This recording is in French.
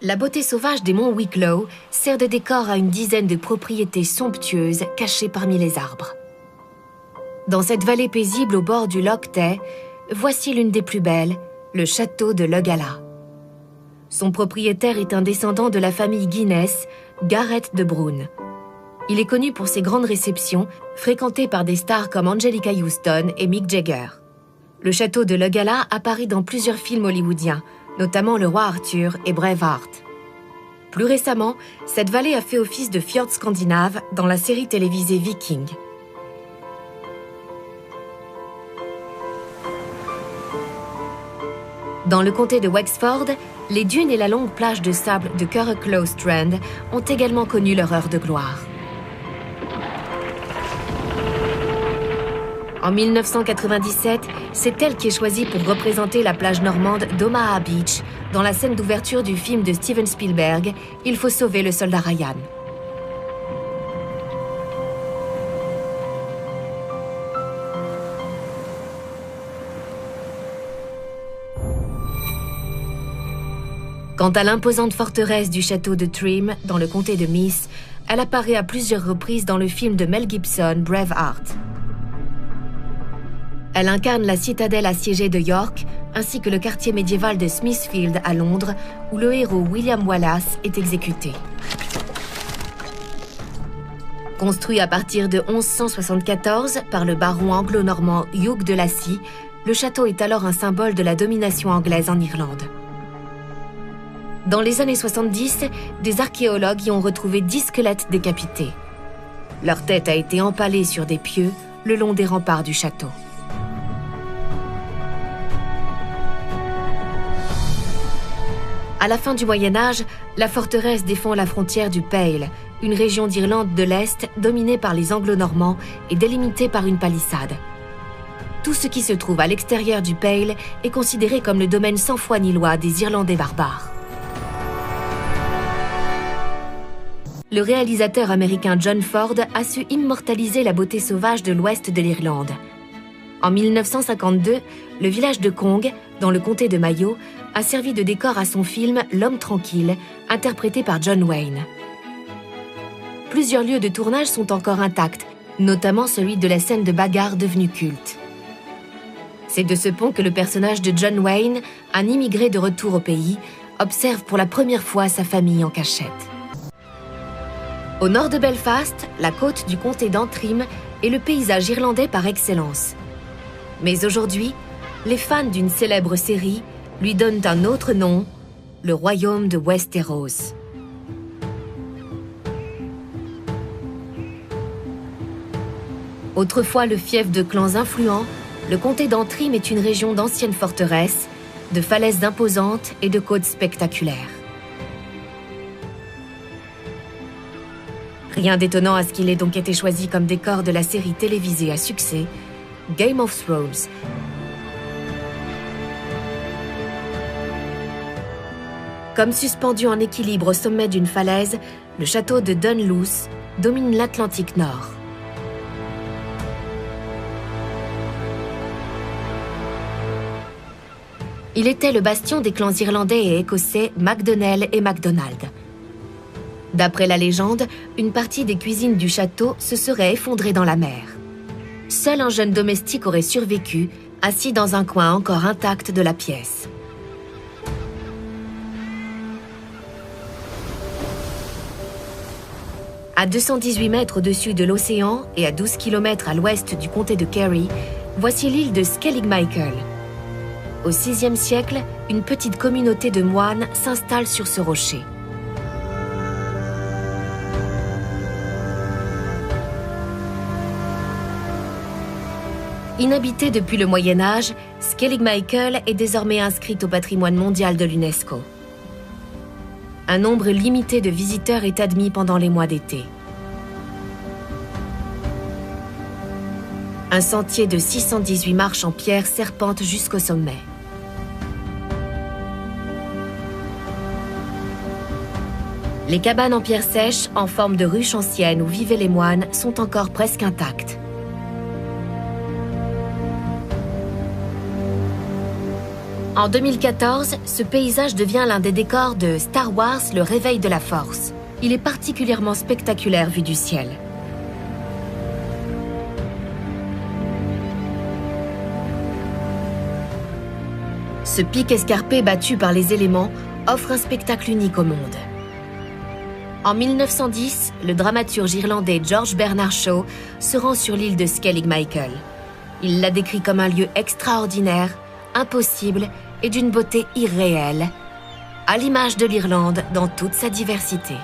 La beauté sauvage des monts Wicklow sert de décor à une dizaine de propriétés somptueuses cachées parmi les arbres. Dans cette vallée paisible au bord du Loch Tay, voici l'une des plus belles, le château de Leugala. Son propriétaire est un descendant de la famille Guinness, Gareth de Brún. Il est connu pour ses grandes réceptions, fréquentées par des stars comme Angelica Houston et Mick Jagger. Le château de Leugala apparaît dans plusieurs films hollywoodiens, notamment Le Roi Arthur et Braveheart. Plus récemment, cette vallée a fait office de fjord scandinave dans la série télévisée Viking. Dans le comté de Wexford, les dunes et la longue plage de sable de Curracloe Strand ont également connu leur heure de gloire. En 1997, c'est elle qui est choisie pour représenter la plage normande d'Omaha Beach dans la scène d'ouverture du film de Steven Spielberg, Il faut sauver le soldat Ryan. Quant à l'imposante forteresse du château de Trim, dans le comté de Meath, elle apparaît à plusieurs reprises dans le film de Mel Gibson, Braveheart. Elle incarne la citadelle assiégée de York, ainsi que le quartier médiéval de Smithfield à Londres, où le héros William Wallace est exécuté. Construit à partir de 1174 par le baron anglo-normand Hugh de Lacy, le château est alors un symbole de la domination anglaise en Irlande. Dans les années 70, des archéologues y ont retrouvé 10 squelettes décapités. Leur tête a été empalée sur des pieux le long des remparts du château. À la fin du Moyen-Âge, la forteresse défend la frontière du Pale, une région d'Irlande de l'Est dominée par les Anglo-Normands et délimitée par une palissade. Tout ce qui se trouve à l'extérieur du Pale est considéré comme le domaine sans foi ni loi des Irlandais barbares. Le réalisateur américain John Ford a su immortaliser la beauté sauvage de l'ouest de l'Irlande. En 1952, le village de Cong, dans le comté de Mayo, a servi de décor à son film L'Homme tranquille, interprété par John Wayne. Plusieurs lieux de tournage sont encore intacts, notamment celui de la scène de bagarre devenue culte. C'est de ce pont que le personnage de John Wayne, un immigré de retour au pays, observe pour la première fois sa famille en cachette. Au nord de Belfast, la côte du comté d'Antrim est le paysage irlandais par excellence. Mais aujourd'hui, les fans d'une célèbre série lui donnent un autre nom, le royaume de Westeros. Autrefois le fief de clans influents, le comté d'Antrim est une région d'anciennes forteresses, de falaises imposantes et de côtes spectaculaires. Rien d'étonnant à ce qu'il ait donc été choisi comme décor de la série télévisée à succès, Game of Thrones. Comme suspendu en équilibre au sommet d'une falaise, le château de Dunluce domine l'Atlantique Nord. Il était le bastion des clans irlandais et écossais MacDonnell et MacDonald. D'après la légende, une partie des cuisines du château se serait effondrée dans la mer. Seul un jeune domestique aurait survécu, assis dans un coin encore intact de la pièce. À 218 mètres au-dessus de l'océan et à 12 km à l'ouest du comté de Kerry, voici l'île de Skellig Michael. Au VIe siècle, une petite communauté de moines s'installe sur ce rocher. Inhabitée depuis le Moyen-Âge, Skellig Michael est désormais inscrite au patrimoine mondial de l'UNESCO. Un nombre limité de visiteurs est admis pendant les mois d'été. Un sentier de 618 marches en pierre serpente jusqu'au sommet. Les cabanes en pierre sèche, en forme de ruche ancienne où vivaient les moines, sont encore presque intactes. En 2014, ce paysage devient l'un des décors de Star Wars, le réveil de la Force. Il est particulièrement spectaculaire vu du ciel. Ce pic escarpé battu par les éléments offre un spectacle unique au monde. En 1910, le dramaturge irlandais George Bernard Shaw se rend sur l'île de Skellig Michael. Il la décrit comme un lieu extraordinaire, impossible et d'une beauté irréelle, à l'image de l'Irlande dans toute sa diversité.